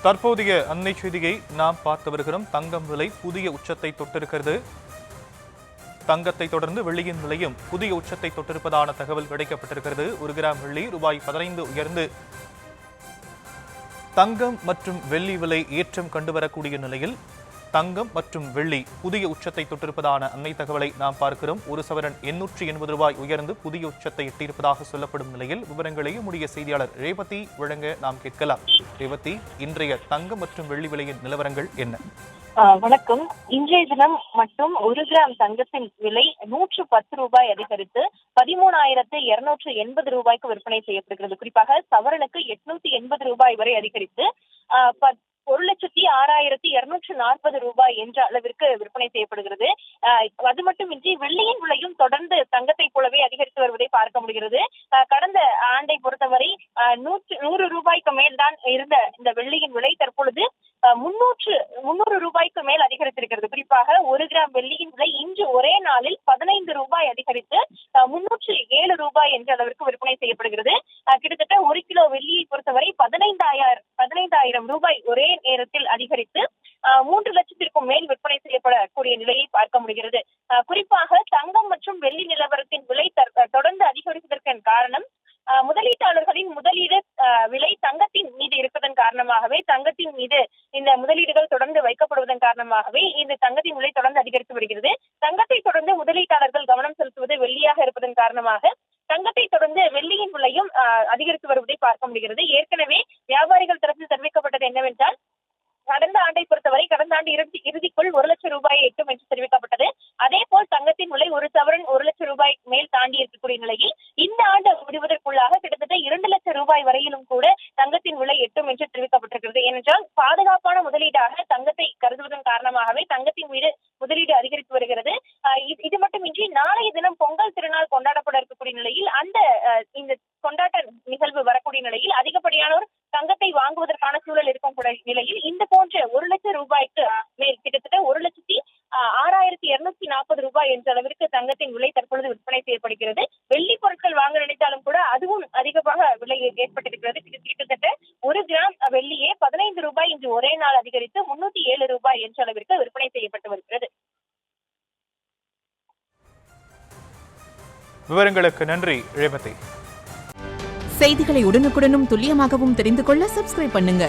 தற்போதைய அன்னை செய்தியை நாம் பார்த்து வருகிறோம். தங்கம் விலை புதிய உச்சத்தை தொட்டிருக்கிறது. தங்கத்தை தொடர்ந்து வெள்ளியின் விலையும் புதிய உச்சத்தை தொட்டிருப்பதான தகவல் கிடைக்கப்பட்டிருக்கிறது. 1 கிராம் வெள்ளி ரூபாய் 15 உயர்ந்து தங்கம் மற்றும் வெள்ளி விலை ஏற்றம் கண்டுவரக்கூடிய நிலையில் தங்கம் மற்றும் வெள்ளி புதிய உச்சத்தை தொட்டிருப்பதான அன்னை தகவலை நாம் பார்க்கிறோம். 1 சவரன் 880 ரூபாய் உயர்ந்து புதிய உச்சத்தை எட்டியிருப்பதாக சொல்லப்படும் நிலையில் விவரங்களை நம்முடைய செய்தியாளர் ரேவதி வழங்க நாம் கேட்கலாம். ரேவதி, இன்றைய தங்கம் மற்றும் வெள்ளி விலையின் நிலவரங்கள் என்ன? வணக்கம். இன்றைய தினம் மட்டும் 1 கிராம் தங்கத்தின் விலை 110 ரூபாய் அதிகரித்து 13,280 ரூபாய்க்கு விற்பனை செய்யப்படுகிறது. குறிப்பாக சவரனுக்கு 880 ரூபாய் வரை அதிகரித்து 1,06,240 ரூபாய் என்ற அளவிற்கு விற்பனை செய்யப்படுகிறது. அது மட்டுமின்றி வெள்ளியின் விலையும் தொடர்ந்து தங்கத்தை போலவே அதிகரித்து வருவதை பார்க்க முடிகிறது. கடந்த ஆண்டை பொறுத்தவரை 100 ரூபாய்க்கு மேல் தான் இருந்த இந்த வெள்ளியின் விலை தற்பொழுது 300 ரூபாய்க்கு மேல் அதிகரித்திருக்கிறது. குறிப்பாக 1 கிராம் வெள்ளியின் விலை இன்று ஒரே நாளில் 15 ரூபாய் அதிகரித்து 307 ரூபாய் என்ற அளவிற்கு விற்பனை செய்யப்படுகிறது. கிட்டத்தட்ட 1 கிலோ வெள்ளியை பொறுத்தவரை 15,000 ரூபாய் ஒரே நேரத்தில் அதிகரித்து 3 லட்சத்திற்கும் மேல் விற்பனை செய்யப்படக்கூடிய நிலையை பார்க்க முடிகிறது. குறிப்பாக தங்கம் மற்றும் வெள்ளி நிலவரத்தின் விலை தொடர்ந்து அதிகரிப்பதற்கு காரணம் முதலீட்டாளர்களின் முதலீடு விலை தங்கத்தின் மீது இருப்பதன் காரணமாகவே, தங்கத்தின் மீது இந்த முதலீடுகள் தொடர்ந்து வைக்கப்படுவதன் காரணமாகவே இந்த தங்கத்தின் விலை தொடர்ந்து அதிகரித்து வருகிறது. தங்கத்தை தொடர்ந்து முதலீட்டாளர்கள் கவனம் செலுத்துவது வெள்ளியாக இருப்பதன் காரணமாக தங்கத்தை தொடர்ந்து வெள்ளியின் விலையும் அதிகரித்து வருவதை பார்க்க முடிகிறது. ஏற்கனவே வியாபாரிகள் தரப்பில் தெரிவிக்கப்பட்டது என்னவென்றால், கடந்த ஆண்டை பொறுத்தவரை கடந்த ஆண்டு இறுதிக்குள் 1 லட்சம் ரூபாயை எட்டும் என்று தெரிவிக்கப்பட்டது. அதே போல் தங்கத்தின் விலை 1 சவரன் 1 லட்சம் ரூபாய் மேல் தாண்டி இருக்கக்கூடிய நிலையில் இந்த ஆண்டு முடிவதற்குள்ளாக கிட்டத்தட்ட 2 லட்சம் ரூபாய் வரையிலும் கூட தங்கத்தின் விலை எட்டும் என்று தெரிவிக்கப்பட்டிருக்கிறது. ஏனென்றால் பாதுகாப்பான முதலீடாக தங்கத்தை கருதுவதன் காரணமாகவே தங்கத்தின் மீது முதலீடு அதிகரித்து வருகிறது. இது மட்டுமின்றி நாளைய தினம் பொங்கல் திருநாள் கொண்டாடப்பட இருக்கக்கூடிய நிலையில் இந்த கொண்டாட்ட நிகழ்வு வரக்கூடிய நிலையில் அதிகப்படியானோர் தங்கத்தை வாங்குவதற்கான சூழல் இருக்கும் நிலையில் இந்த போன்ற 1 லட்சம் ரூபாய்க்கு மேல் கிட்டத்தட்ட 1,06,240 ரூபாய் என்ற அளவிற்கு தங்கத்தின் விலை தற்பொழுது விற்பனை செய்யப்படுகிறது. வெள்ளி பொருட்கள் வாங்க நினைத்தாலும் கூட அதுவும் அதிகமாக விலை ஏற்பட்டிருக்கிறது. கிட்டத்தட்ட 1 கிராம் வெள்ளியே 15 ரூபாய் இன்று ஒரே நாள் அதிகரித்து 307 ரூபாய் என்ற அளவிற்கு விற்பனை செய்யப்பட்டு வருகிறது. விவரங்களுக்கு நன்றி ரேவதி. செய்திகளை உடனுக்குடனும் துல்லியமாகவும் தெரிந்து கொள்ள சப்ஸ்கிரைப் பண்ணுங்க.